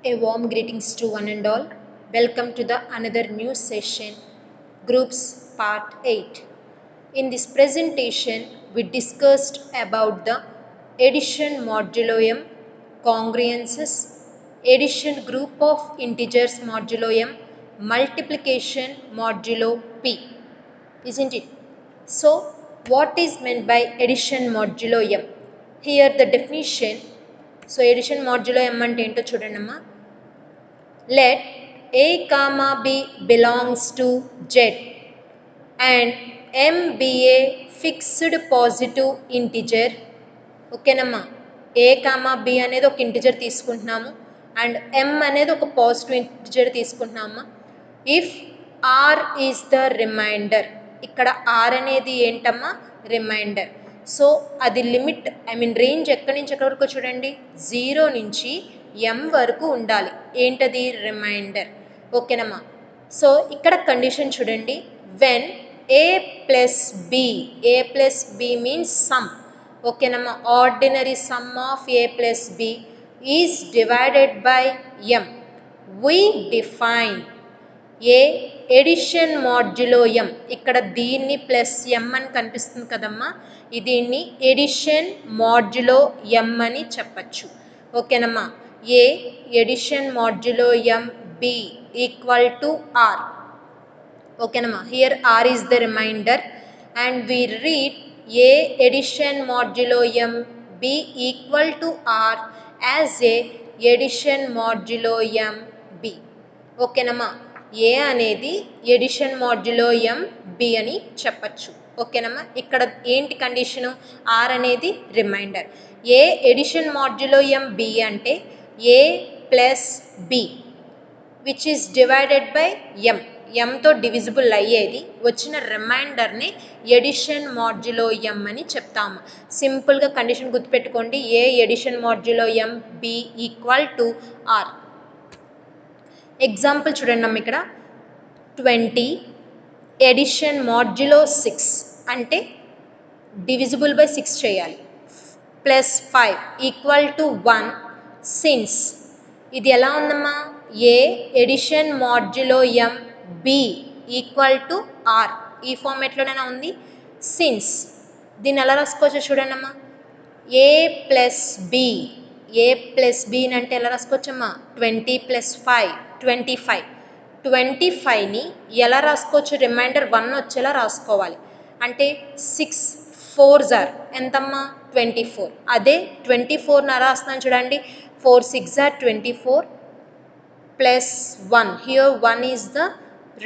A warm greetings to one and all. Welcome to the another new session, Groups Part 8. In this presentation, we discussed about the addition modulo m, congruences, addition group of integers modulo m, multiplication modulo p. Isn't it? So, what is meant by addition modulo m? Here the definition. So, addition modulo m అంటే ఏంటో చూడండమ్మా. Let a comma b belongs to z and m be a fixed positive integer. ఓకేనమ్మా, ఏ comma B అనేది ఒక integer తీసుకుంటున్నాము and m అనేది ఒక positive integer తీసుకుంటున్నాము. If R is the remainder, ఇక్కడ ఆర్ అనేది ఏంటమ్మా, రిమైండర్. సో అది లిమిట్ రేంజ్ ఎక్కడి నుంచి ఎక్కడి వరకు చూడండి, 0 నుంచి m వరకు ఉండాలి. ఏంటది, రిమైండర్. ఓకేనమ్మా. సో ఇక్కడ కండిషన్ చూడండి, when a plus b means sum. ఓకేనమ్మా, ordinary sum of a plus b is divided by m, we define a addition modulo m. ఇక్కడ దీన్ని ప్లస్ m అని కనిపిస్తుంది కదమ్మా, దీన్ని ఎడిషన్ మాడ్యులో m అని చెప్పచ్చు. ఓకేనమ్మా, a addition modulo m b equal to r. ఓకేనమ్మా, here r is the remainder and we read a addition modulo m b equal to r as a addition modulo m b. ఓకేనమ్మా, ఏ అనేది edition modulo m b అని చెప్పచ్చు. ఓకేనమ్మా, ఇక్కడ ఏంటి condition, r అనేది remainder. A addition modulo m b అంటే a plus b which is divided by m, ఎంతో డివిజిబుల్ అయ్యేది వచ్చిన రిమైండర్ని ఎడిషన్ మాడ్యులో m అని చెప్తాము. సింపుల్గా కండిషన్ గుర్తుపెట్టుకోండి, a addition modulo m b equal to r. Example చూడండి అమ్మ, ఇక్కడ 20 ఎడిషన్ మాడ్యులో 6 అంటే డివిజిబుల్ బై 6 చేయాలి, ప్లస్ 5 ఈక్వల్ టు 1 సిన్స్. ఇది ఎలా ఉందమ్మా, a addition modulo m b equal to r, ఈ ఫార్మేట్లోనైనా ఉంది. సిన్స్ దీన్ని ఎలా రాసుకోవచ్చో చూడండి అమ్మా, a plus b, a plus b అంటే ఎలా రాసుకోవచ్చమ్మా, 20 ప్లస్ 5 25. 25ని ఎలా రాసుకోవచ్చు, రిమైండర్ 1 వచ్చేలా రాసుకోవాలి. అంటే 6 4s are ఎంతమ్మా, 24. అదే 24 రాస్తున్నాను చూడండి, 4 6s are 24 plus 1. Here 1 is the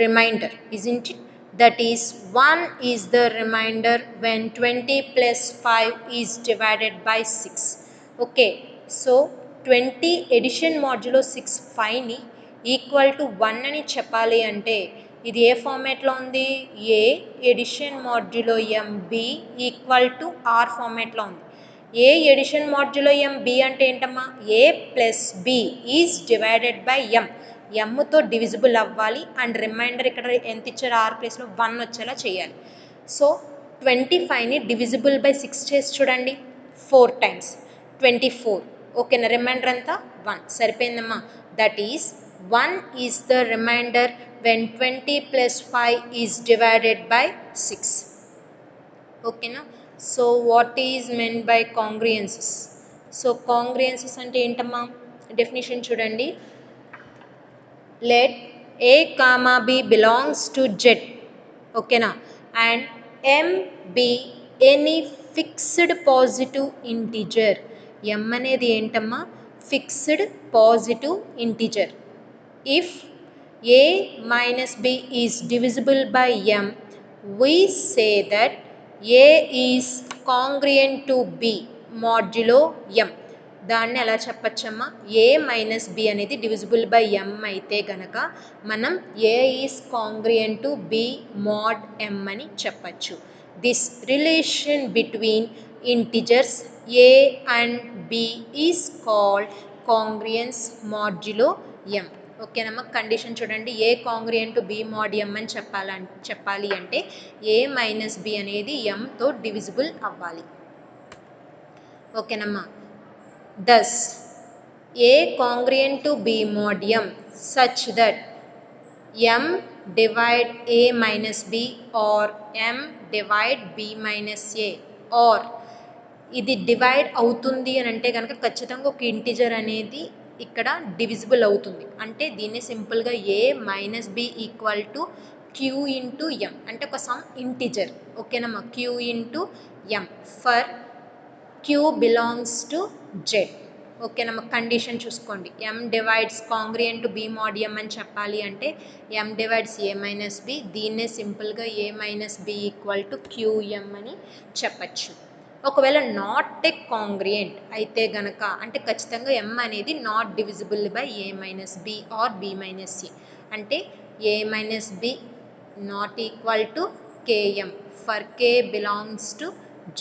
remainder, isn't it? That is 1 is the remainder when 20 plus 5 is divided by 6. Okay, so 20 addition modulo 6 5ని ఈక్వల్ టు 1 అని చెప్పాలి అంటే ఇది ఏ ఫార్మేట్లో ఉంది, a addition modulo m b equal to r ఫార్మేట్లో ఉంది. A addition modulo m b అంటే ఏంటమ్మా, a plus b is divided by m, mతో డివిజిబుల్ అవ్వాలి అండ్ రిమైండర్ ఇక్కడ ఎంత ఇచ్చారు, ఆర్ ప్లేస్లో 1 వచ్చేలా చేయాలి. సో 25ని డివిజిబుల్ బై 6 చేసి చూడండి, 4 times 24. ఓకేనా, రిమైండర్ ఎంత, 1. సరిపోయిందమ్మా. That is 1 is the remainder when 20 plus 5 is divided by 6. ఓకేనా. So what is meant by congruences? So congruences అంటే ఏంటమ్మా, డెఫినేషన్ చూడండి, let A comma B belongs to z, ఓకేనా, and m be any fixed positive integer. m అనేది ఏంటమ్మా, fixed positive integer. If a minus b is divisible by m, we say that a is congruent to b modulo m. దాన్ని ఎలా చెప్పచ్చమ్మా, a minus b అనేది divisible by m అయితే గనక మనం a is congruent to b mod m అని చెప్పచ్చు. This relation between integers a and b is called congruence modulo m. ఓకేనమ్మా, కండిషన్ చూడండి, a congruent to b mod m అని చెప్పాలి అంటే ఏ మైనస్ బి అనేది ఎంతో డివిజిబుల్ అవ్వాలి. ఓకేనమ్మా. దస్ A congruent to B mod M such that M divide A minus B or M divide B minus A, or ఇది divide అవుతుంది అని అంటే కనుక ఖచ్చితంగా ఒక ఇంటిజర్ అనేది ఇక్కడ డివిజిబుల్ అవుతుంది. అంటే దీన్ని సింపుల్గా a minus b equal to q into m, అంటే ఒక సమ్ ఇంటిజర్. ఓకేనమ్మా, q into m for q belongs to z. ఓకేనమ్మా, కండిషన్ చూసుకోండి. M divides congruent to b mod m అని చెప్పాలి అంటే m divides a minus b, దీన్నే సింపుల్గా a minus b equal to q m అని చెప్పచ్చు. ఒకవేళ నాట్ ఏ కాంగ్రియంట్ అయితే గనక, అంటే ఖచ్చితంగా ఎం అనేది not divisible by a minus b or b minus a, అంటే a minus b not equal to k m for k belongs to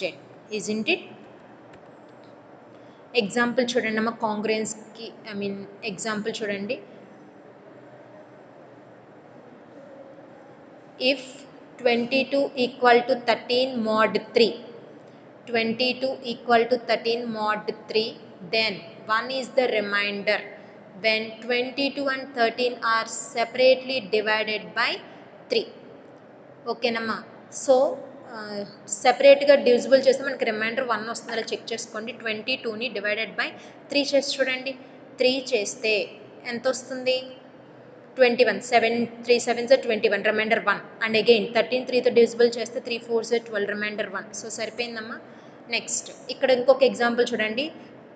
z. Isn't it? Example చూడండి అమ్మ, కాంగ్రియన్స్కి ఎగ్జాంపుల్ చూడండి. If 22 equal to 13 mod 3, 22 equal to 13 mod 3, then 1 is the remainder when 22 and 13 are separately divided by 3. ఓకేనమ్మా, so సెపరేట్గా divisible చేస్తే మనకి reminder 1 వస్తుంది. అలా చెక్ చేసుకోండి. 22ని డివైడెడ్ బై 3 చేసి చూడండి. 3 చేస్తే ఎంత వస్తుంది? 21. 7 3 7s are 21, remainder 1. And again 13 3తో డివిజిబుల్ చేస్తే 3 4s are 12, రిమైండర్ 1. సో సరిపోయిందమ్మా. నెక్స్ట్ ఇక్కడ ఇంకొక ఎగ్జాంపుల్ చూడండి.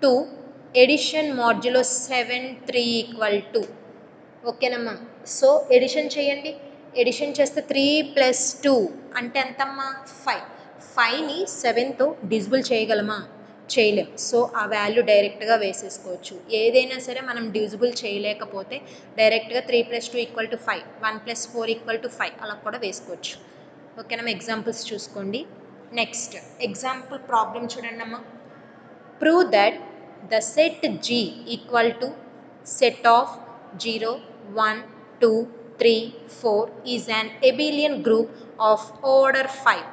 2 ఎడిషన్ మాడ్యులో 7 3 ఈక్వల్ టు. ఓకేనమ్మా, సో ఎడిషన్ చేయండి. ఎడిషన్ చేస్తే 3 ప్లస్ 2 అంటే ఎంతమ్మా? 5. 5ని 7తో డివిజిబుల్ చేయగలమా? చేయలేం. సో ఆ వాల్యూ డైరెక్ట్గా వేసేసుకోవచ్చు. ఏదైనా సరే మనం డివిజిబుల్ చేయలేకపోతే డైరెక్ట్గా 3 plus 2 equal to 5, 1 plus 4 equal to 5 అలా కూడా వేసుకోవచ్చు. ఓకేనమ్మా, ఎగ్జాంపుల్స్ చూసుకోండి. నెక్స్ట్ ఎగ్జాంపుల్ ప్రాబ్లం చూడండి అమ్మా. Prove that the set G equal to set of 0 1 2 3 4 is an abelian group of order 5.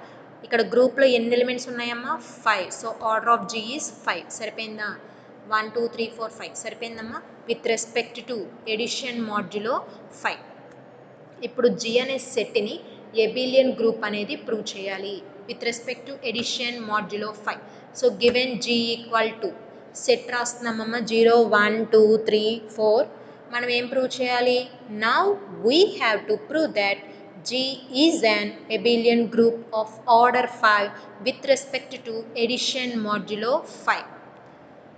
ఇక్కడ గ్రూప్లో ఎన్ని ఎలిమెంట్స్ ఉన్నాయమ్మా? 5. So order of G is 5. సరిపోయిందా? 1 2 3 4 5 సరిపోయిందమ్మా. With respect to addition modulo 5. ఇప్పుడు G అనే సెట్ని ఎబిలియన్ గ్రూప్ అనేది ప్రూవ్ చేయాలి with respect to addition modulo 5. So given G equal to set రాస్తున్నామమ్మ 0 1 2 3 4. మనం ఏం ప్రూవ్ చేయాలి? Now we have to prove that G is an abelian group of order 5 with respect to addition modulo 5.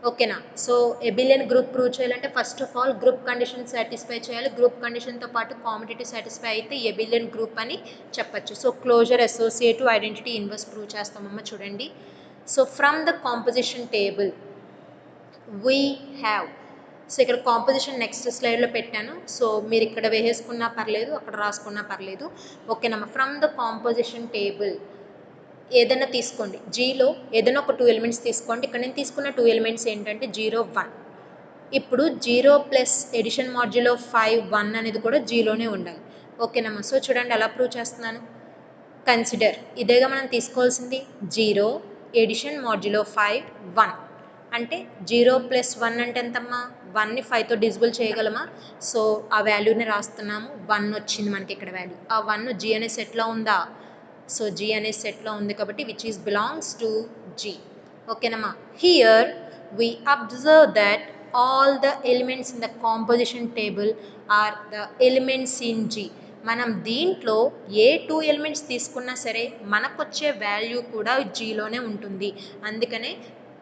ఓకేనా? So abelian group prove చేయాలంటే first of all group condition satisfy చేయాలి. Group కండిషన్తో పాటు commutative satisfy అయితే abelian group అని చెప్పచ్చు. So closure, associative, identity, inverse prove చేస్తామమ్మ. చూడండి. So from the composition table we have, so ఇక్కడ కాంపోజిషన్ నెక్స్ట్ స్లైడ్లో పెట్టాను. సో మీరు ఇక్కడ వేసేసుకున్నా పర్లేదు, అక్కడ రాసుకున్నా పర్లేదు. ఓకేనమ్మా, ఫ్రమ్ ద కాంపోజిషన్ టేబుల్ ఏదైనా తీసుకోండి. జీలో ఏదైనా ఒక 2 ఎలిమెంట్స్ తీసుకోండి. ఇక్కడ నేను తీసుకున్న 2 ఎలిమెంట్స్ ఏంటంటే 0 1. ఇప్పుడు 0 ప్లస్ ఎడిషన్ మాడ్యులో 5 1 అనేది కూడా జీలోనే ఉండాలి. ఓకేనమ్మా, సో చూడండి ఎలా ప్రూవ్ చేస్తున్నాను. కన్సిడర్, ఇదేగా మనం తీసుకోవాల్సింది. 0 ఎడిషన్ మాడ్యులో 5 1 అంటే 0 ప్లస్ 1 అంటే ఎంతమ్మా? 1ని 5తో డివిజిబుల్ చేయగలమా? సో ఆ వాల్యూని రాస్తున్నాము. 1 వచ్చింది మనకి ఇక్కడ వాల్యూ. ఆ 1 G అనే సెట్లో ఉందా? సో G అనే సెట్లో ఉంది కాబట్టి which is belongs to G. ఓకేనమ్మా, here we observe that all the elements in the composition table are the elements in G. మనం దీంట్లో ఏ 2 ఎలిమెంట్స్ తీసుకున్నా సరే మనకు వచ్చే వాల్యూ కూడా జీలోనే ఉంటుంది. అందుకనే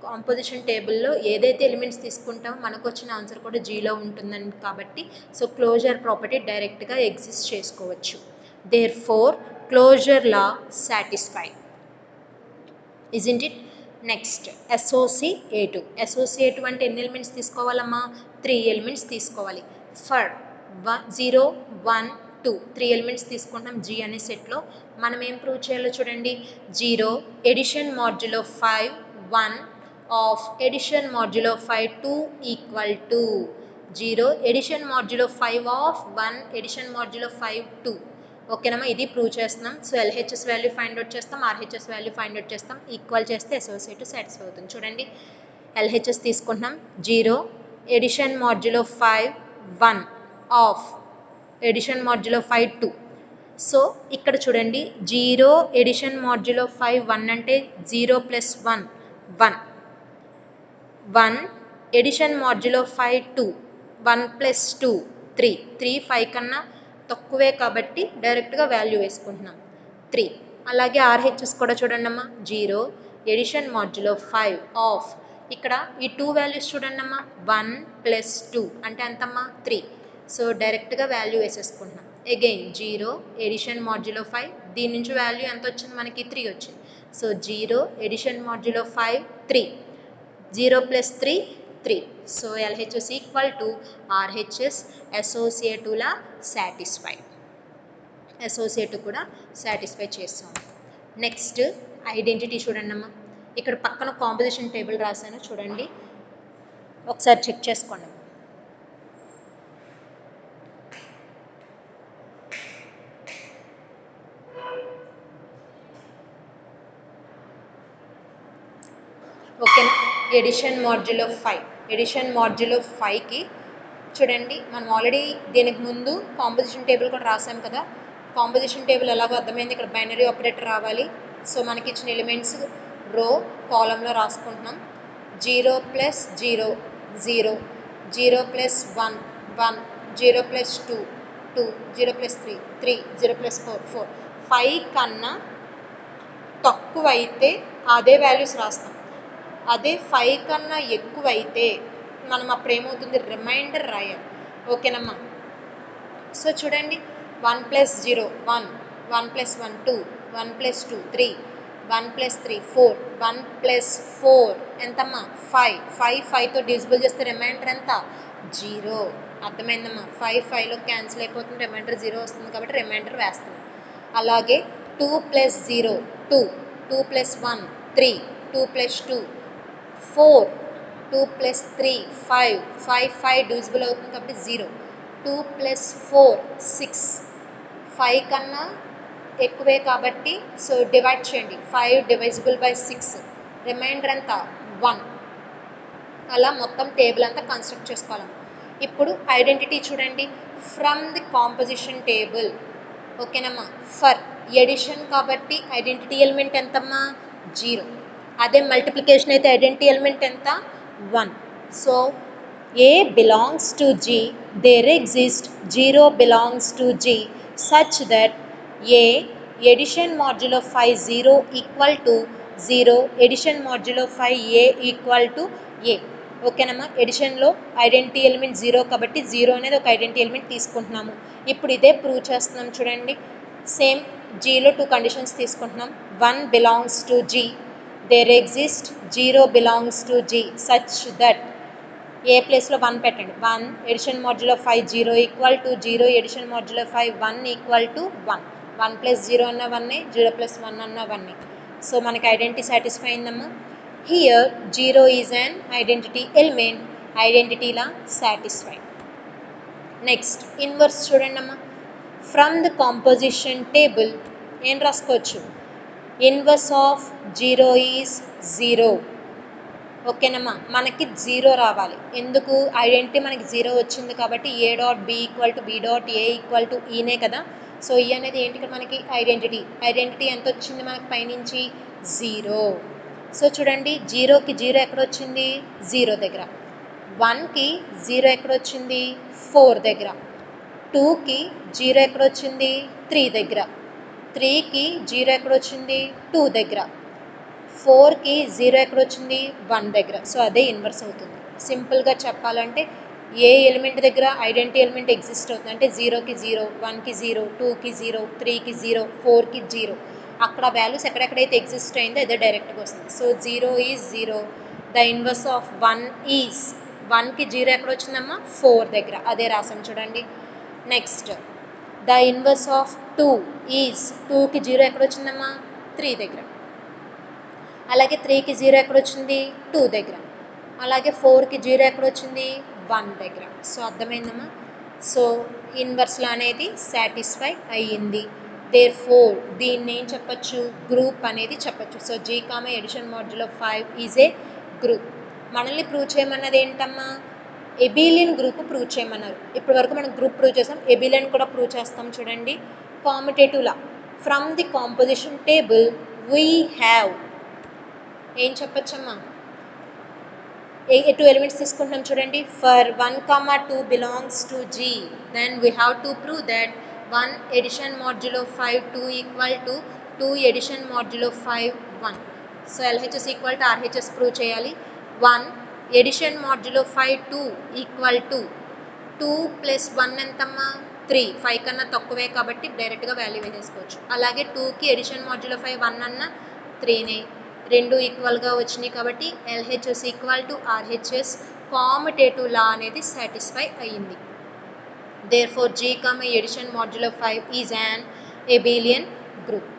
కాంపోజిషన్ టేబుల్లో ఏదైతే ఎలిమెంట్స్ తీసుకుంటామో మనకు వచ్చిన ఆన్సర్ కూడా జీలో ఉంటుందని కాబట్టి సో క్లోజర్ ప్రాపర్టీ డైరెక్ట్గా ఎగ్జిస్ట్ చేసుకోవచ్చు. Therefore closure law satisfied. Isn't it? Next associative. Associative అంటే ఎన్ని ఎలిమెంట్స్ తీసుకోవాలమ్మా? 3 ఎలిమెంట్స్ తీసుకోవాలి. ఫర్ 0 1 2 3 ఎలిమెంట్స్ తీసుకుంటాం G అనే సెట్లో. మనం ఏం ప్రూవ్ చేయాలో చూడండి. 0 addition modulo 5 1 of addition modulo 5 2 equal to 0 addition modulo 5 of 1 addition modulo 5 2. ఓకేనమ్మా, ఇది ప్రూవ్ చేస్తున్నాం. So LHS value find out చేస్తాం, RHS వాల్యూ ఫైండ్ అవుట్ చేస్తాం. ఈక్వల్ చేస్తే అసోసియేటివ్ సాటిస్ఫై అవుతుంది. చూడండి, LHS తీసుకుంటున్నాం 0 addition modulo 5 1 of addition modulo 5 2. So ఇక్కడ చూడండి 0 ఎడిషన్ మాడ్యులో 5 1 అంటే 0 ప్లస్ 1 1 1 ఎడిషన్ మాడ్యులో 5 2 1 ప్లస్ 2 3 3 5 కన్నా తక్కువే కాబట్టి డైరెక్ట్గా వాల్యూ వేసుకుంటున్నాం 3. అలాగే ఆర్హెచ్ఎస్ కూడా చూడండి అమ్మా 0 ఎడిషన్ మాడ్యులో 5 ఆఫ్ ఇక్కడ ఈ 2 వాల్యూస్ చూడండి అమ్మా 1 ప్లస్ 2 అంటే ఎంతమ్మా 3. సో డైరెక్ట్గా వాల్యూ వేసేసుకుంటున్నాం. అగైన్ 0 ఎడిషన్ మాడ్యులో 5 దీని నుంచి వాల్యూ ఎంత వచ్చింది మనకి 3 వచ్చింది. So 0 addition modulo 5 3 0 plus 3 3. So LHS equal to RHS associative la satisfied. Associative కూడా సాటిస్ఫై చేస్తాం. నెక్స్ట్ ఐడెంటిటీ చూడండి అమ్మా ఇక్కడ పక్కన కాంపోజిషన్ టేబుల్ రాశాను చూడండి ఒకసారి చెక్ చేసుకోండి. ఓకేనా ఎడిషన్ మాడ్యులో 5 ఎడిషన్ మాడ్యులో 5కి చూడండి మనం ఆల్రెడీ దీనికి ముందు కాంపోజిషన్ టేబుల్ కూడా రాసాం కదా. కాంపోజిషన్ టేబుల్ ఎలాగో అర్థమైంది. ఇక్కడ బైనరీ ఆపరేటర్ రావాలి. సో మనకి ఇచ్చిన ఎలిమెంట్స్ రో కాలంలో రాసుకుంటున్నాం. 0 plus 0 0 0 plus 1 1 0 plus 2 2 0 plus 3 3 0 plus 4 4. 5 కన్నా తక్కువైతే అదే వాల్యూస్ రాస్తాం. అదే 5 కన్నా ఎక్కువైతే మనం అప్పుడు ఏమవుతుంది రిమైండర్ రాయాలి. ఓకేనమ్మా. సో చూడండి 1 plus 0 1 1 plus 1 2 1 plus 2 3 1 plus 3 4 1 plus 4 ఎంతమ్మా 5 5 5తో డివిజిబుల్ చేస్తే రిమైండర్ ఎంత 0. అర్థమైందమ్మా 5 5లో క్యాన్సిల్ అయిపోతుంది రిమైండర్ 0 వస్తుంది కాబట్టి రిమైండర్ వేస్తుంది. అలాగే 2 plus 0 2 2 plus 1 3 2 plus 2 4 2 plus 3 5 5 5 divisible అవుతుంది కాబట్టి 0. 2 ప్లస్ 4 6 5 కన్నా ఎక్కువే కాబట్టి సో డివైడ్ చేయండి 5 డివైజిబుల్ బై 6 రిమైండర్ ఎంత 1. అలా మొత్తం టేబుల్ అంతా కన్స్ట్రక్ట్ చేసుకోవాలి. ఇప్పుడు ఐడెంటిటీ చూడండి ఫ్రమ్ ది కాంపోజిషన్ టేబుల్. ఓకేనమ్మా ఫర్ ఎడిషన్ కాబట్టి ఐడెంటిటీ ఎలిమెంట్ ఎంతమ్మా 0. అదే మల్టిప్లికేషన్ అయితే ఐడెంటిటీ ఎలిమెంట్ ఎంత 1. So A belongs to G, there exist 0 belongs to G such that A addition modulo 5 0 equal to 0 addition modulo 5 A equal to A. ఓకేనమ్మా ఎడిషన్లో identity element 0 కాబట్టి 0 అనేది ఒక identity element తీసుకుంటున్నాము. ఇప్పుడు ఇదే ప్రూవ్ చేస్తున్నాం చూడండి. సేమ్ జీలో 2 కండిషన్స్ తీసుకుంటున్నాం. 1 belongs to G, there exist 0 belongs to G such that a ప్లేస్లో 1 పెట్టండి 1 addition modulo 5 0 equal to 0 addition modulo 5 1 equal to 1 1 plus 0 అన్న 1 0 ప్లస్ 1 అన్న 1. సో మనకి ఐడెంటిటీ సాటిస్ఫై అయిందమ్మా. Here 0 is an identity element, identity law satisfy. Next inverse చూడండి అమ్మా. From the composition table ఏం రాసుకోవచ్చు ఇన్వర్స్ ఆఫ్ 0 ఈజ్ 0. ఓకేనమ్మా మనకి 0 రావాలి. ఎందుకు ఐడెంటిటీ మనకి 0 వచ్చింది కాబట్టి a dot b equal to b dot a equal to ఈనే కదా. సో ఈ అనేది ఏంటి మనకి ఐడెంటిటీ. ఐడెంటిటీ ఎంత వచ్చింది మనకి పైనుంచి 0. సో చూడండి 0కి 0 ఎక్కడ వచ్చింది 0 దగ్గర, 1కి 0 ఎక్కడ వచ్చింది 4 దగ్గర, 2కి 0 ఎక్కడ వచ్చింది 3 దగ్గర, 3కి 0 ఎక్కడ వచ్చింది 2 దగ్గర, 4కి 0 ఎక్కడ వచ్చింది 1 దగ్గర. సో అదే ఇన్వర్స్ అవుతుంది. సింపుల్గా చెప్పాలంటే ఏ ఎలిమెంట్ దగ్గర ఐడెంటిటీ ఎలిమెంట్ ఎగ్జిస్ట్ అవుతుంది అంటే 0కి 0 1కి 0 2కి 0 3కి 0 4కి 0 అక్కడ వాల్యూస్ ఎక్కడెక్కడైతే ఎగ్జిస్ట్ అయిందో అదే డైరెక్ట్గా వస్తుంది. So 0 is 0. The inverse of 1 is 1కి 0 ఎక్కడ వచ్చిందమ్మా 4 దగ్గర, అదే రాసాం చూడండి. Next the inverse of 2 is 2కి 0 ఎక్కడ వచ్చిందమ్మా 3 దగ్గర, అలాగే 3కి 0 ఎక్కడ వచ్చింది 2 దగ్గర, అలాగే 4కి 0 ఎక్కడ వచ్చింది 1 దగ్గర. సో అర్థమైందమ్మా. సో ఇన్వర్స్లో అనేది సాటిస్ఫై అయ్యింది. దేర్ ఫోర్ దీన్ని ఏం చెప్పచ్చు గ్రూప్ అనేది చెప్పచ్చు. So G comma addition modulo 5 is a group. మనల్ని ప్రూవ్ చేయమన్నది ఏంటమ్మా ఎబిలియన్ గ్రూప్ ప్రూవ్ చేయమన్నారు. ఇప్పటి వరకు మనం గ్రూప్ ప్రూవ్ చేసాం, ఎబిలియన్ కూడా ప్రూవ్ చేస్తాం. చూడండి, commutative law from the composition table we have ఏం చెప్పచ్చమ్మా, టూ ఎలిమెంట్స్ తీసుకుంటున్నాం. చూడండి, for 1, 2 belongs to G, then we have to prove that 1 addition modulo 5 2 equal to 2 addition modulo 5 1. So LHS equal to RHS prove చేయాలి. 1 addition modulo 5 2 equal to 2 plus 1 ఎంతమ్మా 3, 5 కన్నా తక్కువే కాబట్టి డైరెక్ట్గా వాల్యూ వేసేసుకోవచ్చు. అలాగే 2కి ఎడిషన్ మాడ్యులో 5 1 అన్న 3నే, రెండు ఈక్వల్గా వచ్చినాయి కాబట్టి LHS equal to RHS, commutative law అనేది సాటిస్ఫై అయ్యింది. Therefore G, addition modulo 5 is an abelian group.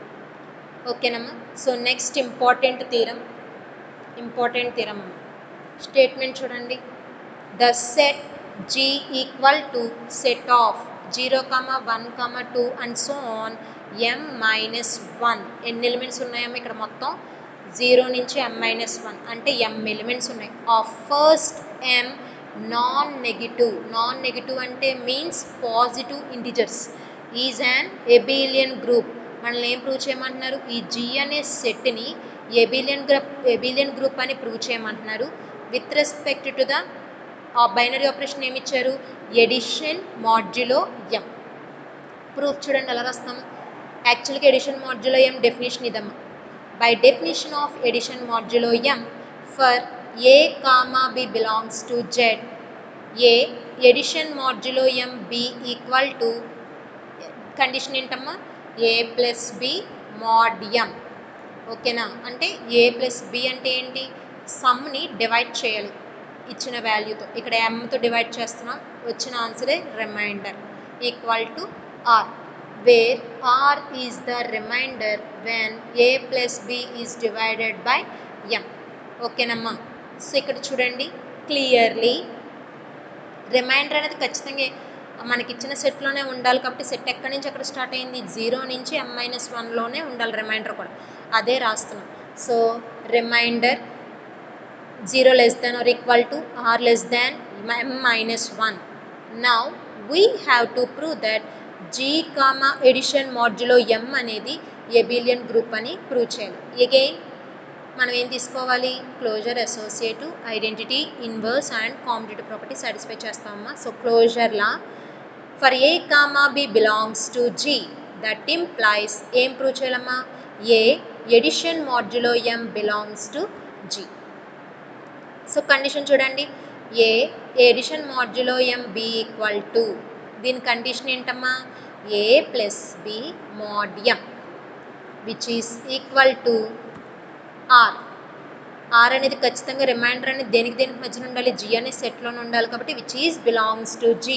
ఓకేనమ్మా. సో నెక్స్ట్ ఇంపార్టెంట్ థీరం అమ్మ. స్టేట్మెంట్ చూడండి, the set G equal to set of 0, 1, 2 and so on m-1. ఎన్ని elements ఉన్నాయమ్మా ఇక్కడ మొత్తం 0 నుంచి m-1 అంటే m ఎలిమెంట్స్ ఉన్నాయి. Of first m non negative అంటే means positive integers is an abelian group. మనల్ని ఏం ప్రూవ్ చేయమంటున్నారు, ఈ G అనే సెట్ని ఎబిలియన్ గ్రూప్ అని ప్రూవ్ చేయమంటున్నారు. With respect to the binary operation ఏమి ఇచ్చారు, ఎడిషన్ మాడ్యులో m. ప్రూఫ్ చూడండి ఎలా రాస్తాం. యాక్చువల్గా ఎడిషన్ మాడ్యులో m డెఫినేషన్ ఇదమ్మా. By definition of addition modulo m for a comma b belongs to Z, a addition modulo m b equal to condition ఏంటమ్మా, a plus b mod m. ఓకేనా, అంటే a plus b అంటే ఏంటి, సమ్ని divide చేయాలి ఇచ్చిన వాల్యూతో. ఇక్కడ mతో divide చేస్తున్నాం, వచ్చిన ఆన్సరే remainder equal to r, where r is the remainder when a plus b is divided by m. ఓకేనమ్మా. సో ఇక్కడ చూడండి క్లియర్లీ రిమైండర్ అనేది ఖచ్చితంగా మనకి ఇచ్చిన సెట్లోనే ఉండాలి కాబట్టి సెట్ ఎక్కడి నుంచి ఎక్కడ స్టార్ట్ అయింది, 0 నుంచి m-1లోనే ఉండాలి రిమైండర్ కూడా, అదే రాస్తున్నాం. So remainder 0 less than or equal to r less than m-1. Now we have to prove that G, addition modulo m అనేది ఎబిలియన్ గ్రూప్ అని ప్రూవ్ చేయాలి. అగైన్ మనం ఏం తీసుకోవాలి, closure, associative, identity, inverse and commutative property satisfy చేస్తామమ్మా. So closure law for a, b belongs to G, that implies ఏం prove చేయాలమ్మా, a addition modulo m belongs to G. So condition చూడండి, a addition modulo m b equal to, దీని కండిషన్ ఏంటమ్మా, a plus b mod m which is equal to r. r అనేది ఖచ్చితంగా reminder అనేది దేనికి మధ్యన ఉండాలి, G అనే సెట్లోనే ఉండాలి కాబట్టి which is belongs to G,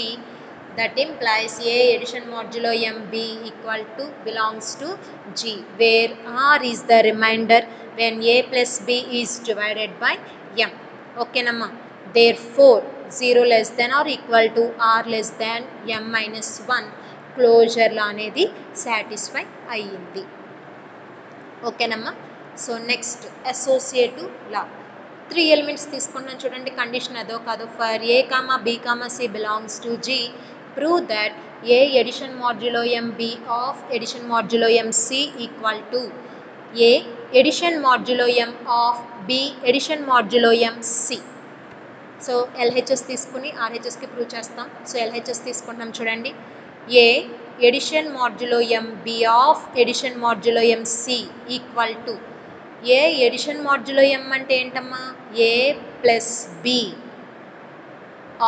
that implies a addition modulo m b equal to belongs to G, where r is the remainder when a plus b is divided by m. ఓకేనమ్మా. Therefore 0 less than or equal to r less than m-1 closure law అనేది satisfy అయ్యింది. ఓకేనమ్మా. So next associative law 3 elements తీసుకున్నాను చూడండి, condition అదో కాదు. For a, b, c belongs to G, prove that a addition modulo m b of addition modulo m c equal to a addition modulo m of b addition modulo m c. So LHS తీసుకుని RHSకి prove చేస్తాం. So LHS తీసుకుంటాం చూడండి, a addition modulo m b of addition modulo m c equal to, a addition modulo m అంటే ఏంటమ్మా, a plus b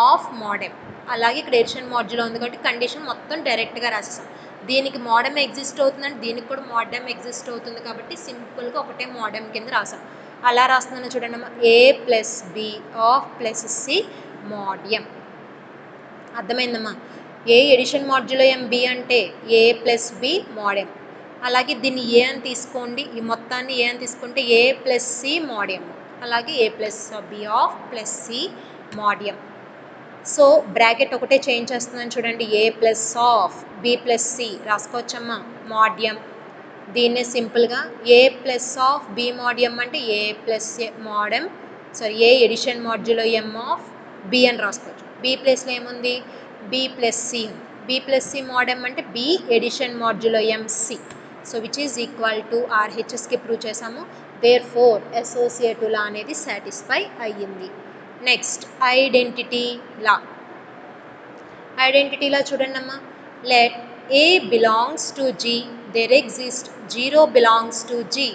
of mod m. అలాగే ఇక్కడ edition modulo ఉంది కాబట్టి కండిషన్ మొత్తం డైరెక్ట్గా రాసేసాం. దీనికి మోడమ్ ఎగ్జిస్ట్ అవుతుందంటే దీనికి కూడా మోడమ్ ఎగ్జిస్ట్ అవుతుంది కాబట్టి సింపుల్గా ఒకటే మోడమ్ కింద రాసాం. అలా రాస్తున్నాను చూడండి అమ్మా, a plus b of plus c mod m. అర్థమైందమ్మా. A addition modulo m b అంటే a plus b mod m. అలాగే దీన్ని ఏ అని తీసుకోండి, ఈ మొత్తాన్ని ఏ అని తీసుకుంటే a plus c mod m. అలాగే a plus b of plus c mod m. So bracket ఒకటే చేంజ్ చేస్తున్నాను చూడండి, a plus of b plus c రాసుకోవచ్చమ్మా mod m. దీన్నే సింపుల్గా a plus of b mod m అంటే a plus mod m, sorry a addition modulo m of b అని రాసుకోవచ్చు. B ప్లస్లో ఏముంది బి ప్లస్ సి ఉంది. B plus c mod m అంటే b addition modulo m c. So which is equal to ఆర్హెచ్ఎస్కి prove చేసాము. Therefore associative law అనేది satisfy అయ్యింది. Next identity law. Identity law చూడండి అమ్మా. Let a belongs to G, there exist zero belongs to G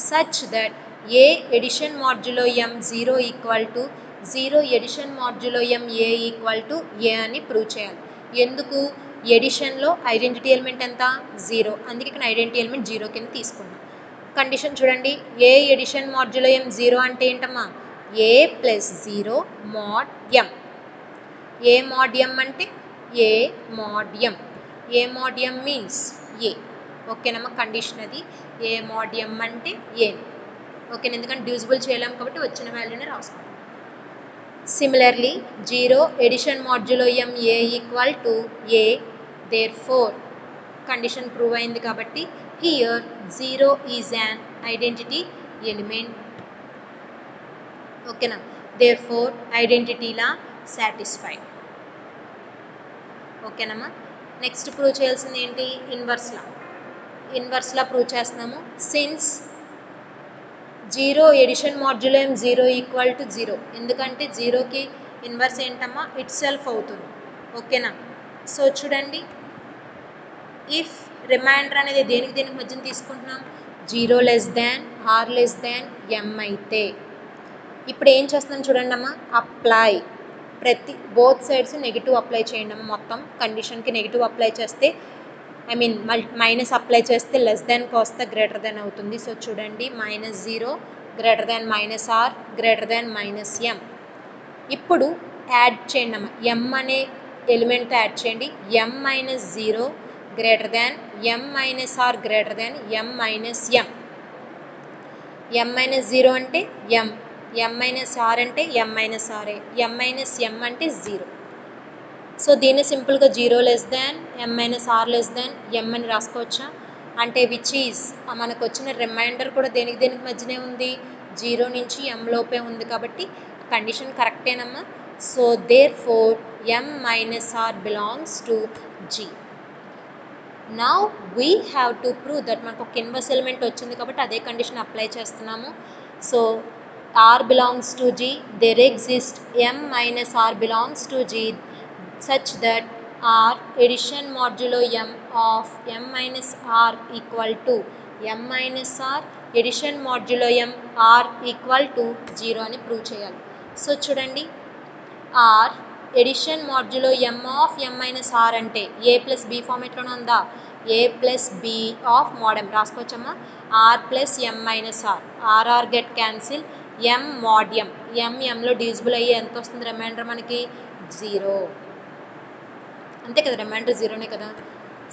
such that a addition modulo m zero equal to zero addition modulo m a equal to a అని prove చేయాలి. ఎందుకు ఎడిషన్లో identity element ఎంత zero, అందుకే ఇక్కడ identity element zero కింద తీసుకున్నాం. Condition చూడండి, a addition modulo m zero అంటే ఏంటమ్మా a plus zero mod m. A mod m అంటే ఏ మాడ్ ఎం. ఏ మాడ్ ఎం మీన్స్ ఏ. ఓకేనమ్మా, కండిషన్ అది. ఏ మాడ్ ఎం అంటే ఏ. ఓకేనా, ఎందుకంటే డివిజిబుల్ చేయలేము కాబట్టి వచ్చిన వాల్యూని రాసుకోండి. Similarly zero addition modulo m a equal to a. Therefore condition prove అయింది కాబట్టి here zero is an identity element. ఓకేనా, దేర్ ఫోర్ ఐడెంటిటీలా సాటిస్ఫైడ్. ఓకేనమ్మా. నెక్స్ట్ ప్రూవ్ చేయాల్సింది ఏంటి ఇన్వర్స్లా. ఇన్వర్స్లా ప్రూవ్ చేస్తున్నాము. Since zero addition modulo m zero equal to zero, ఎందుకంటే జీరోకి inverse ఏంటమ్మా ఇట్ సెల్ఫ్ అవుతుంది. ఓకేనా, సో చూడండి, ఇఫ్ రిమైండర్ అనేది దేనికి దేనికి మధ్యన తీసుకుంటున్నాం zero less than r less than m అయితే ఇప్పుడు ఏం చేస్తున్నాం చూడండి అమ్మా, అప్లై ప్రతి బోత్ సైడ్స్ నెగిటివ్ అప్లై చేయండి అమ్మ. మొత్తం కండిషన్కి నెగిటివ్ అప్లై చేస్తే మైనస్ అప్లై చేస్తే లెస్ దాన్కి వస్తే గ్రేటర్ దాన్ అవుతుంది. సో చూడండి minus zero greater than minus r greater than minus m. ఇప్పుడు యాడ్ చేయండి అమ్మ, ఎం అనే ఎలిమెంట్తో యాడ్ చేయండి. M minus zero greater than m minus r greater than m minus m. M minus zero అంటే m, m minus r అంటే m minus ఆర్ఏ, m minus m అంటే జీరో. సో దీన్ని సింపుల్గా zero less than m minus r less than m అని రాసుకోవచ్చా అంటే which is మనకు వచ్చిన రిమైండర్ కూడా దేనికి దేనికి మధ్యనే ఉంది జీరో నుంచి ఎం లోపే ఉంది కాబట్టి కండిషన్ కరెక్టేనమ్మా. So therefore m minus r belongs to G. Now we have to prove that మనకు ఒక ఇన్వర్స్ ఎలిమెంట్ వచ్చింది కాబట్టి అదే కండిషన్ అప్లై చేస్తున్నాము. So are belongs to G, there exist m minus r belongs to G such that r addition modulo m of m minus r equal to m minus r addition modulo m r equal to zero అని prove చేయాలి. So చూడండి, r addition modulo m of m minus r అంటే a plus b ఫార్మేట్లోనే ఉందా, a plus b of mod m రాసుకోవచ్చమ్మా. R plus m minus r, r r get cancel, m mod m, m ఎంలో divisible అయ్యి ఎంత వస్తుంది reminder మనకి zero, అంతే కదా, రిమైండర్ జీరోనే కదా.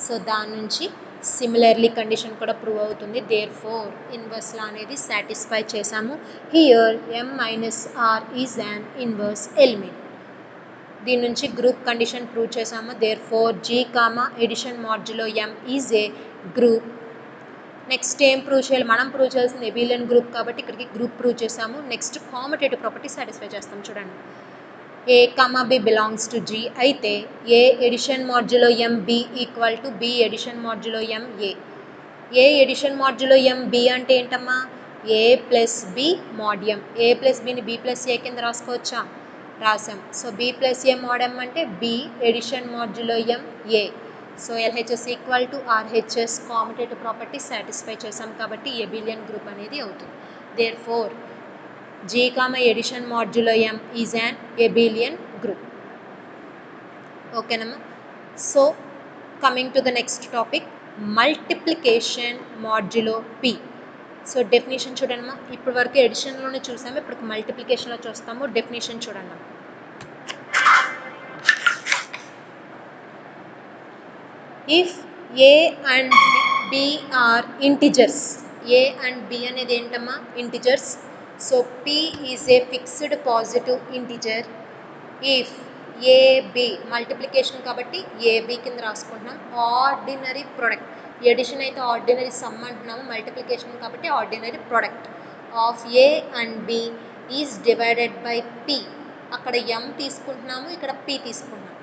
సో దాని నుంచి సిమిలర్లీ కండిషన్ కూడా ప్రూవ్ అవుతుంది. దేర్ ఫోర్ ఇన్వర్స్ లా అనేది సాటిస్ఫై చేసాము. Here m minus r is an inverse element. దీని నుంచి గ్రూప్ కండిషన్ ప్రూవ్ చేసాము. Therefore G comma addition modulo m is a group. Next ఏం ప్రూవ్ చేయాలి, మనం ప్రూవ్ చేయాల్సింది ఎబిలియన్ గ్రూప్ కాబట్టి ఇక్కడికి గ్రూప్ ప్రూవ్ చేసాము. నెక్స్ట్ కామటేటివ్ ప్రాపర్టీ సాటిస్ఫై చేస్తాం. చూడండి, a comma B belongs to G అయితే a addition modulo m b equal to b addition modulo m a. A addition modulo m b అంటే ఏంటమ్మా a plus b mod m. A plus బిని b plus a కింద రాసుకోవచ్చా, రాసాం. So b plus a mod m అంటే b addition modulo m a. So LHS equal to RHS commutative property satisfy చేసాం కాబట్టి abelian group అనేది అవుతుంది. Therefore G, addition modulo M is an abelian group. Okay, nama. So coming to the next topic, multiplication modulo P. So definition చూడండి అమ్మా, ఇప్పటి వరకు ఎడిషన్లోనే చూసాము, ఇప్పుడు మల్టిప్లికేషన్లో చూస్తాము. డెఫినేషన్ చూడండి అమ్మా. If a and b are integers, a and b అనేది ఏంటమ్మా integers. So P is a fixed positive integer if AB multiplication కాబట్టి AB కింద రాసుకుంటున్నాం. ఆర్డినరీ ప్రొడక్ట్, ఎడిషన్ అయితే ఆర్డినరీ సమ్ అంటున్నాము, మల్టిప్లికేషన్ కాబట్టి ordinary product of A and B is divided by P అక్కడ m తీసుకుంటున్నాము, ఇక్కడ p తీసుకుంటున్నాము.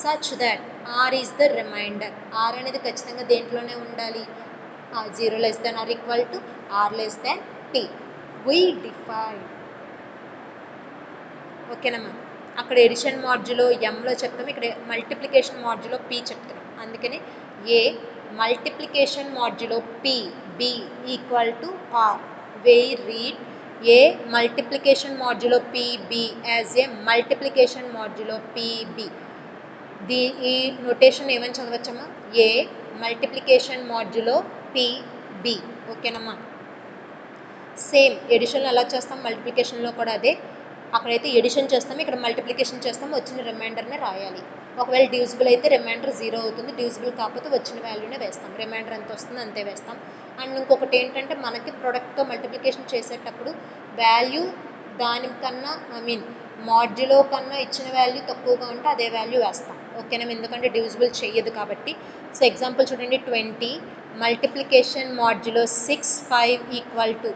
Such that r is the remainder. r అనేది ఖచ్చితంగా దేంట్లోనే ఉండాలి, 0 less than or equal to r less than p. we define. ఓకేనమ్మా. అక్కడ ఎడిషన్ మాడ్యులో ఎంలో చెప్తాము, ఇక్కడ మల్టిప్లికేషన్ మాడ్యులో p చెప్తున్నాం. అందుకని a multiplication modulo p b equal to r. we read a multiplication modulo pb as a multiplication modulo pb. ఈ notation ఏమని చదవచ్చమ్మా, ఏ multiplication modulo pb. ఓకేనమ్మా. Same ఎడిషన్లో ఎలా చేస్తాం, మల్టిప్లికేషన్లో కూడా అదే. అక్కడైతే ఎడిషన్ చేస్తాము, ఇక్కడ మల్టిప్లికేషన్ చేస్తాము, వచ్చిన రిమైండర్నే రాయాలి. ఒకవేళ డివిజిబుల్ అయితే రిమైండర్ 0 అవుతుంది, డివిజిబుల్ కాకపోతే వచ్చిన వాల్యూనే వేస్తాం, రిమైండర్ ఎంత వస్తుందో అంతే వేస్తాం. అండ్ ఇంకొకటి ఏంటంటే మనకి ప్రొడక్ట్తో మల్టిప్లికేషన్ చేసేటప్పుడు వాల్యూ దానికన్నా మాడ్యులో కన్నా ఇచ్చిన వాల్యూ తక్కువగా ఉంటే అదే వాల్యూ వేస్తాం. ఓకేనా, ఎందుకంటే డివిజిబుల్ చెయ్యదు కాబట్టి. సో ఎగ్జాంపుల్ చూడండి, 20 multiplication modulo 6 5 equal to.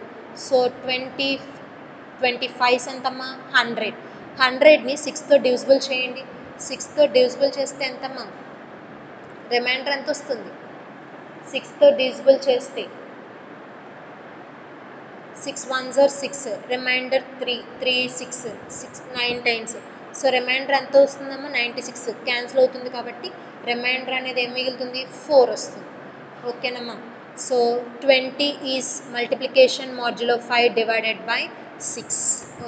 So 25 ఎంతమ్మా, 100. 100ని 6తో డివిజిబుల్ చేయండి. 6తో డివిజిబుల్ చేస్తే ఎంతమ్మా, రిమైండర్ ఎంత వస్తుంది, 6తో డివిజిబుల్ చేస్తే 6 1s are 6, remainder 3 3 6 6 9 times. So remainder ఎంత వస్తుందమ్మా, 96. క్యాన్సిల్ అవుతుంది కాబట్టి రిమైండర్ అనేది ఏం మిగులుతుంది, 4 వస్తుంది. ఓకేనమ్మా. So 20 is multiplication modulo 5 divided by 6.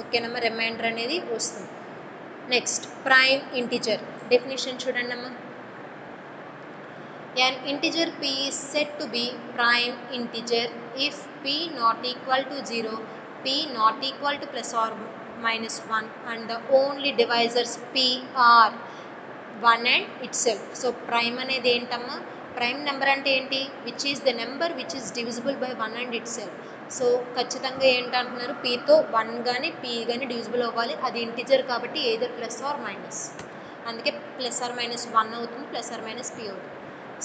ఓకేనమ్మా, రిమైండర్ అనేది వస్తుంది. నెక్స్ట్ ప్రైమ్ ఇంటిజర్ డెఫినేషన్ చూడండి అమ్మా. An integer p is said to be prime integer if p not equal to 0, p not equal to plus or minus 1 and the only divisors p are 1 and itself. So prime అనేది ఏంటమ్మా, prime number అంటే ఏంటి, which is the number which is divisible by 1 and itself. So ఖచ్చితంగా ఏంటంటున్నారు, pతో 1 కానీ p కానీ divisible అవ్వాలి, అది integer కాబట్టి ఏదర్ ప్లస్ ఆర్ మైనస్. అందుకే ప్లస్ ఆర్ మైనస్ 1 అవుతుంది, ప్లస్ ఆర్ మైనస్ p అవుతుంది.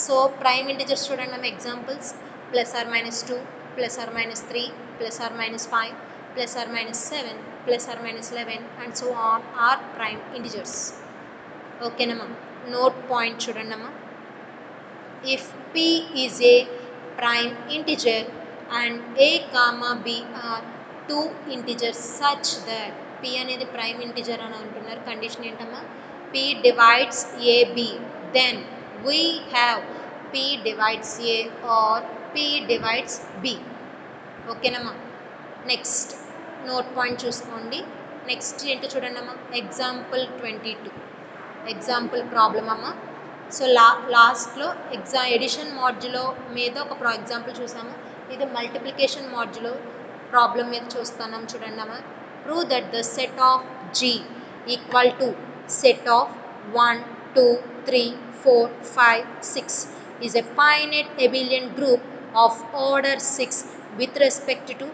సో ప్రైమ్ ఇంటిజర్స్ చూడండి అమ్మ, examples plus or minus 2, plus or minus 3, plus or minus 5, plus or minus 7, plus or minus 11 and so on are prime integers. ఓకేనమ్మా. Note point చూడండి అమ్మా. If p is a prime integer and a, b are 2 integers such that, p అనేది prime integer అని అంటున్నారు, condition ఏంటమ్మా, p divides ab, then we have p divides a or p divides b. ఓకేనమ్మా. Next note point చూసుకోండి. Next ఏంటో చూడండి అమ్మా, example 22 example problem అమ్మ. సో లాస్ట్లో ఎడిషన్ మాడ్యులో మీద ఒక ఎగ్జాంపుల్ చూసాము, ఇది మల్టిప్లికేషన్ మాడ్యులో ప్రాబ్లం మీద చూస్తున్నాం చూడండి అమ్మ. Prove that the set of g equal to set of 1 2 3 4 5 6 is a finite abelian group of order 6 with respect to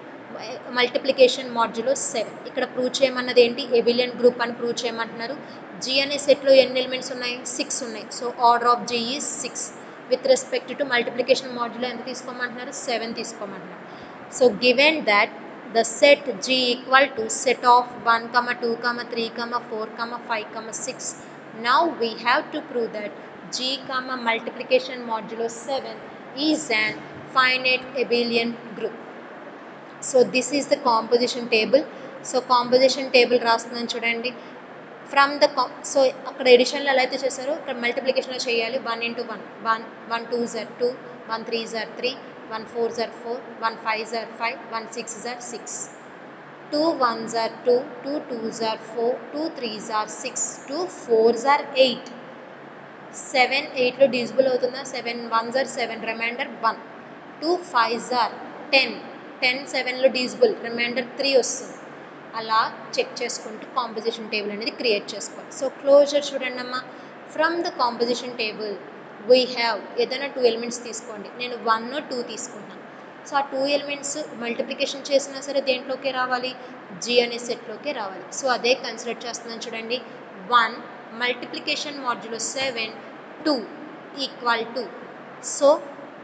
multiplication modulo 7. ఇక్కడ ప్రూవ్ చేయమన్నది ఏంటి, ఎబిలియన్ గ్రూప్ అని ప్రూవ్ చేయమంటున్నారు. జీ అనే సెట్లో ఎన్ని ఎలిమెంట్స్ ఉన్నాయి, 6 ఉన్నాయి. So order of G is 6. With respect to multiplication modulo ఎంత తీసుకోమంటున్నారు, 7 తీసుకోమంటున్నారు. So given that the set G equal to set of 1, 2, 3, 4, 5, 6. Now we have to prove that G, multiplication modulo 7 is an finite abelian group. So this is the composition table. So composition table రాస్తున్నాను చూడండి. From the so అక్కడ ఎడిషన్లో ఎలా అయితే చేశారో ఇక్కడ మల్టిప్లికేషన్లో చేయాలి. 1 into 1 1, 1 2s are 2, 1 3s are 3, 1 4s are 4, 1 5s are 5, 1 6s are 6. 2 1s are 2, 2 2s are 4, 2 3s are 6, 2 4s are 8. 7 8లో divisible అవుతుందా, 7 1s are 7, remainder 1. 2 5s are 10, 10 7లో డివిజిబుల్, రిమైండర్ 3 వస్తుంది. అలా చెక్ చేసుకుంటూ కాంపోజిషన్ టేబుల్ అనేది క్రియేట్ చేసుకోవాలి. So closure చూడండి అమ్మా. From the composition table we have ఏదైనా 2 ఎలిమెంట్స్ తీసుకోండి. నేను 1 2 తీసుకున్నాను. సో ఆ 2 ఎలిమెంట్స్ మల్టిప్లికేషన్ చేసినా సరే దేంట్లోకే రావాలి, జీ అనే సెట్లోకే రావాలి. సో అదే కన్సిడర్ చేస్తున్నాను చూడండి. 1 multiplication modulo 7 2 equal to. So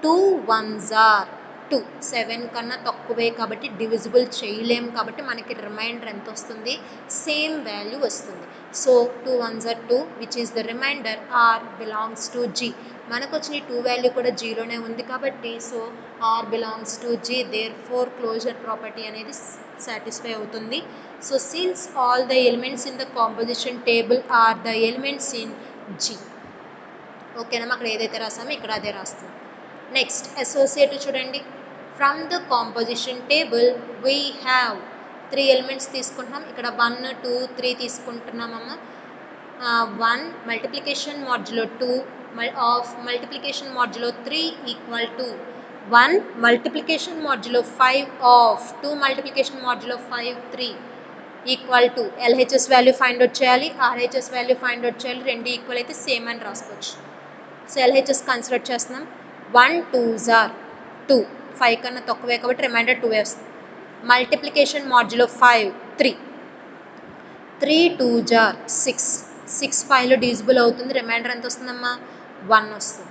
2 1s are 2 7 కన్నా తక్కువే కాబట్టి డివిజిబుల్ చేయలేము కాబట్టి మనకి రిమైండర్ ఎంత వస్తుంది సేమ్ వాల్యూ వస్తుంది so 2 1s are 2 which is the remainder or belongs to G మనకు వచ్చిన 2 వాల్యూ కూడా జీరోనే ఉంది కాబట్టి so are belongs to G therefore closure property అనేది సాటిస్ఫై అవుతుంది so since all the elements in the composition table are the elements in G ఓకేనా అక్కడ ఏదైతే రాసామో ఇక్కడ అదే రాస్తాం నెక్స్ట్ అసోసియేటివ్ చూడండి from the composition table we have 3 elements తీసుకుంటున్నాం ఇక్కడ 1 2 3 తీసుకుంటున్నామమ్మా 1 multiplication modulo 2 of multiplication modulo 3 equal to 1 multiplication modulo 5 of 2 multiplication modulo 5 3 equal to LHS value find out చేయాలి ఆర్హెచ్ఎస్ వాల్యూ ఫైండ్ అవుట్ చేయాలి రెండు equal అయితే same అని రాసుకోవచ్చు so LHS consider చేస్తున్నాం 1 2s are 2 5 కన్నా తక్కువే కాబట్టి రిమైండర్ 2 వస్తుంది మల్టిప్లికేషన్ మాడ్యులో 5 3 3 2s are 6 5లో డివిజిబుల్ అవుతుంది రిమైండర్ ఎంత వస్తుందమ్మా 1 వస్తుంది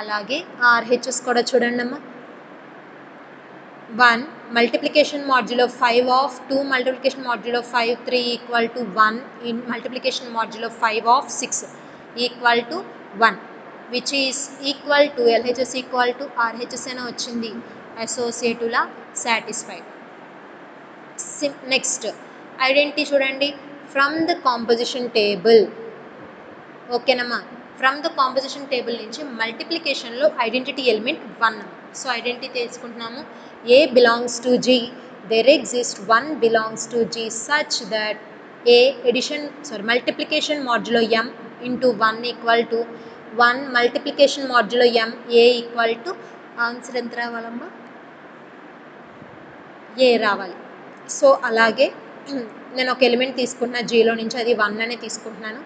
అలాగే ఆర్హెచ్ఎస్ కూడా చూడండి అమ్మా 1 multiplication modulo 5 of 2 multiplication modulo 5 3 equal to 1 in multiplication modulo 5 of 6 equal to 1 which is equal to LHS equal to RHS అని వచ్చింది అసోసియేటివ్లా సాటిస్ఫైడ్ నెక్స్ట్ ఐడెంటిటీ చూడండి ఫ్రమ్ ద కాంపోజిషన్ టేబుల్ ఓకేనమ్మా ఫ్రమ్ ద కాంపోజిషన్ టేబుల్ నుంచి మల్టిప్లికేషన్లో identity element 1 so identity తెలుసుకుంటున్నాము a belongs to G there exists 1 belongs to G such that a multiplication modulo m into 1 equal to 1 multiplication modulo m a equal to answer ఎంత రావాలమ్మా ఏ రావాలి so అలాగే నేను ఒక element తీసుకుంటున్నా జీలో నుంచి అది 1 అనే తీసుకుంటున్నాను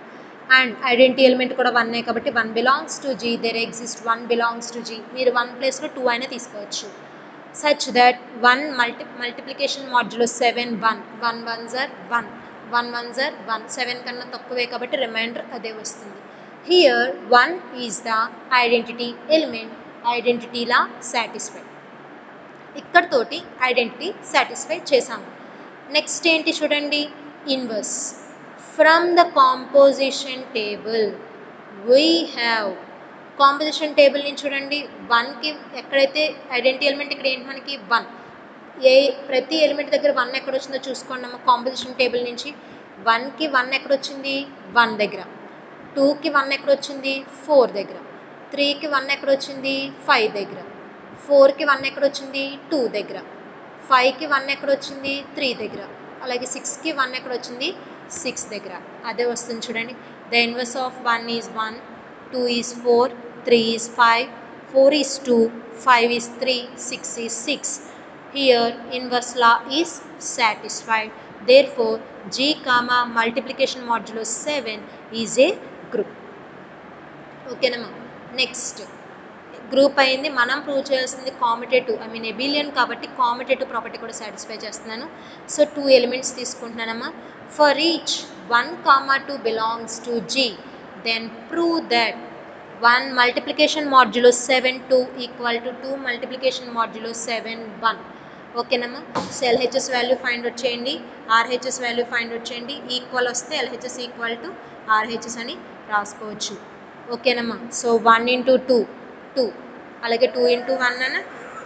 అండ్ ఐడెంటిటీ ఎలిమెంట్ కూడా 1 కాబట్టి 1 belongs to G there exist 1 belongs to G మీరు 1 ప్లేస్లో 2 అయినా తీసుకోవచ్చు such that 1 multiplication modulo 7 1 1 1s are 1 1 1s are 1 7 కన్నా తక్కువే కాబట్టి రిమైండర్ అదే వస్తుంది here 1 is the identity element identity law satisfy ఇక్కడతోటి ఐడెంటిటీ సాటిస్ఫై చేసాము నెక్స్ట్ ఏంటి చూడండి inverse from the composition table we have composition table నుంచి చూడండి 1కి ఎక్కడైతే ఐడెంటిటీ ఎలిమెంట్ ఇక్కడ ఏంటి మనకి 1 ప్రతి ఎలిమెంట్ దగ్గర 1 ఎక్కడ వచ్చిందో చూసుకోండి అమ్మ కాంపోజిషన్ టేబుల్ నుంచి 1కి 1 ఎక్కడ వచ్చింది 1 దగ్గర 2కి 1 ఎక్కడ వచ్చింది 4 దగ్గర 3కి 1 ఎక్కడ వచ్చింది 5 దగ్గర 4కి 1 ఎక్కడ వచ్చింది 2 దగ్గర 5కి 1 ఎక్కడ వచ్చింది 3 దగ్గర అలాగే 6కి 1 ఎక్కడ వచ్చింది 6 దగ్గర అదే వస్తుంది చూడండి the inverse of 1 is 1 2 is 4 3 is 5 4 is 2 5 is 3 6 is 6 here inverse law is satisfied therefore G comma multiplication modulo 7 is a group okay nama next group అయింది మనం ప్రూవ్ చేయాల్సింది కామిటేటివ్ ఐ మీన్ ఎబిలియన్ కాబట్టి commutative property కూడా satisfy చేస్తున్నాను so 2 elements తీసుకుంటున్నానమ్మా for each 1 comma 2 belongs to G then prove that 1 multiplication modulo 7 2 equal to 2 multiplication modulo 7 1 ఓకేనమ్మా so LHS value find out చేయండి RHS value find out చేయండి equal వస్తే LHS equal to RHS అని రాసుకోవచ్చు ఓకేనమ్మా so 1 into 2 2 అలాగే 2 into 1 అన్న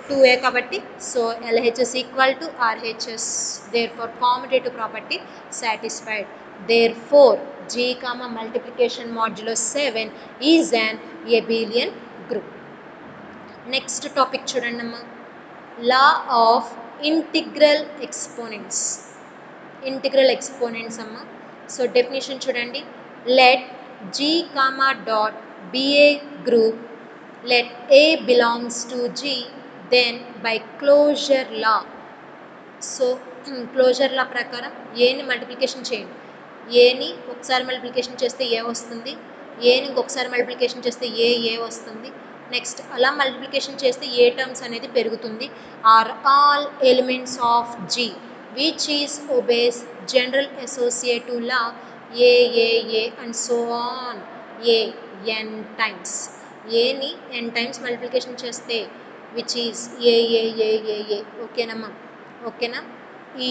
2a కాబట్టి so LHS equal to RHS therefore commutative property satisfied therefore G comma multiplication modulo 7 is an abelian group. Next topic chudandamma law of integral exponents. Integral exponents amma. So definition chudandi let G comma dot be a group let A belongs to G then by closure law. So closure law ప్రకారం ఏని multiplication చేయండి ఏని ఒకసారి multiplication చేస్తే ఏ వస్తుంది ఏని ఇంకొకసారి multiplication చేస్తే ఏ వస్తుంది నెక్స్ట్ అలా మల్టిప్లికేషన్ చేస్తే ఏ టర్మ్స్ అనేది పెరుగుతుంది are all elements of G which is obeys general associative law a and so on a n times ఏని ఎన్ టైమ్స్ మల్టిప్లికేషన్ చేస్తే which is A. ఓకేనమ్మా, ఓకేనా,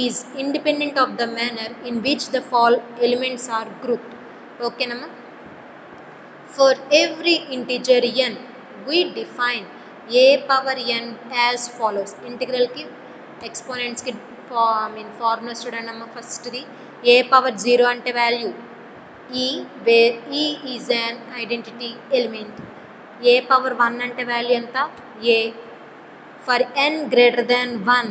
is independent of the manner in which the elements are grouped. ఓకేనమ్మా. For every integer n, we define a power n as follows. Integral ki exponents ki formulas చూడండి అమ్మ. ఫస్ట్ది a power 0 అంటే value e, where e is an identity element. a power 1 అంటే value ఎంత a. For n greater than 1,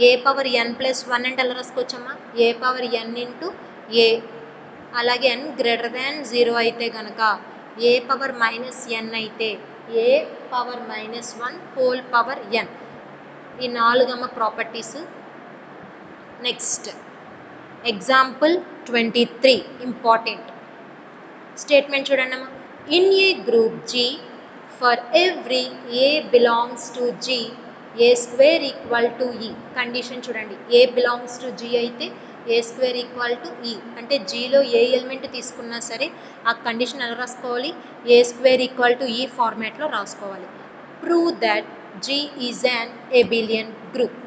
a power n plus 1 అంటే ఎలా రాసుకోవచ్చమ్మా, a power n into a. అలాగే n greater than 0 అయితే కనుక a పవర్ మైనస్ n అయితే a power minus 1 whole power n. ఈ 4 అమ్మ properties. Next example 23 important statement చూడండి అమ్మ. In a group G, for every a belongs to G, a square equal to e. Condition చూడండి, a belongs to G అయితే a square equal to e. అంటే జీలో ఏ element తీసుకున్నా సరే ఆ condition ఎలా రాసుకోవాలి, a square equal to e ఫార్మాట్లో రాసుకోవాలి. Prove that G is an abelian group.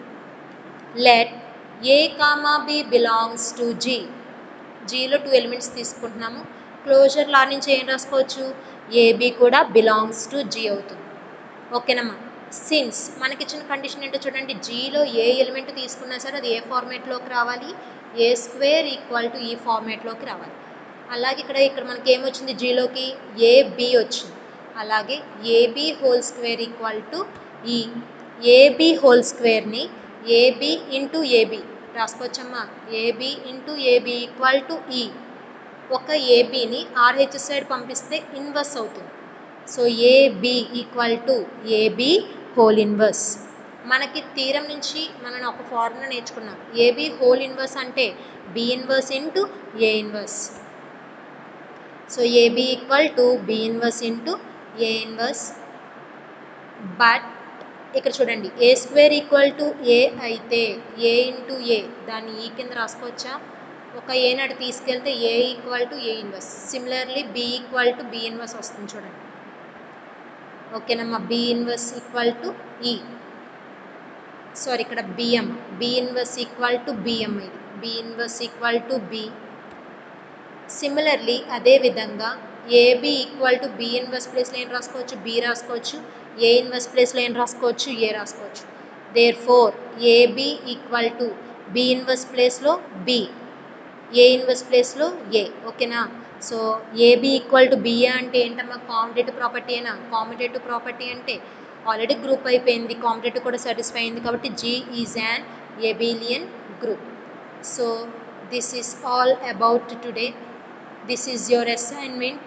Let a comma b belongs to G. జీలో 2 elements తీసుకుంటున్నాము. క్లోజర్ లా నుంచి ఏం రాసుకోవచ్చు, ఏబి కూడా బిలాంగ్స్ టు G అవుతుంది. ఓకేనమ్మా. సిన్స్ మనకి ఇచ్చిన కండిషన్ ఏంటో చూడండి, జీలో ఏ ఎలిమెంట్ తీసుకున్నా సరే అది ఏ ఫార్మేట్లోకి రావాలి, ఏ స్క్వేర్ ఈక్వల్ టు ఈ ఫార్మేట్లోకి రావాలి. అలాగే ఇక్కడ మనకి ఏమొచ్చింది, జీలోకి ఏబి వచ్చింది. అలాగే a b whole square equal to e. A b whole స్క్వేర్ని ఏబి ఇంటూ ఏబి రాసుకోవచ్చమ్మా. A b into a b equal to e. ఒక ఏబిని ఆర్హెచ్ సైడ్ పంపిస్తే ఇన్వర్స్ అవుతుంది. So AB equal to a b whole inverse. మనకి థీరం నుంచి మనం ఒక ఫార్ములా నేర్చుకున్నాం. ఏబి హోల్ ఇన్వర్స్ అంటే b inverse into a inverse. So AB equal to B inverse into a inverse. But ఇక్కడ చూడండి, ఏ స్క్వేర్ ఈక్వల్ టు ఏ అయితే ఏ into ఏ దాన్ని ఈ కింద రాసుకోవచ్చా, ఒక ఏ నాటి తీసుకెళ్తే a equal to a inverse. Similarly b equal to B inverse వస్తుంది చూడండి. ఓకేనమ్మా. B inverse equal to e, sorry ఇక్కడ b m, b inverse equal to b m. ఇది b inverse equal to b. Similarly అదేవిధంగా a b equal to B inverse ప్లేస్లో ఏం రాసుకోవచ్చు, B రాసుకోవచ్చు. ఏ ఇన్వర్స్ ప్లేస్లో ఏం రాసుకోవచ్చు, ఏ రాసుకోవచ్చు. Therefore AB equal to B inverse ప్లేస్లో బి, ఏ ఇన్వర్స్ ప్లేస్లో ఏ. ఓకేనా. So AB equal to BA అంటే ఏంటమ్మా, కాంపిటేటివ్ ప్రాపర్టీ అయినా. కాంపిటేటివ్ ప్రాపర్టీ అంటే ఆల్రెడీ గ్రూప్ అయిపోయింది, కాంపిటేటివ్ కూడా సాటిస్ఫై అయింది కాబట్టి G is an abelian group. So this is all about today. This is your assignment.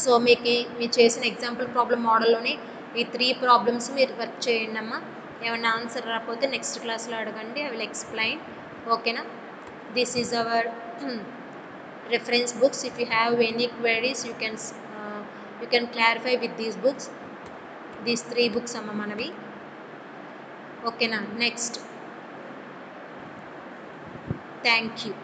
So మీరు చేసిన ఎగ్జాంపుల్ ప్రాబ్లం మోడల్లోనే ఈ 3 ప్రాబ్లమ్స్ మీరు వర్క్ చేయండి అమ్మా. ఏమైనా ఆన్సర్ రాకపోతే నెక్స్ట్ క్లాస్లో అడగండి, ఐ విల్ ఎక్స్ప్లెయిన్. ఓకేనా. This is our reference books. If you have any queries, you can clarify with these books. These 3 books amma manavi. Okay na. Next. Thank you.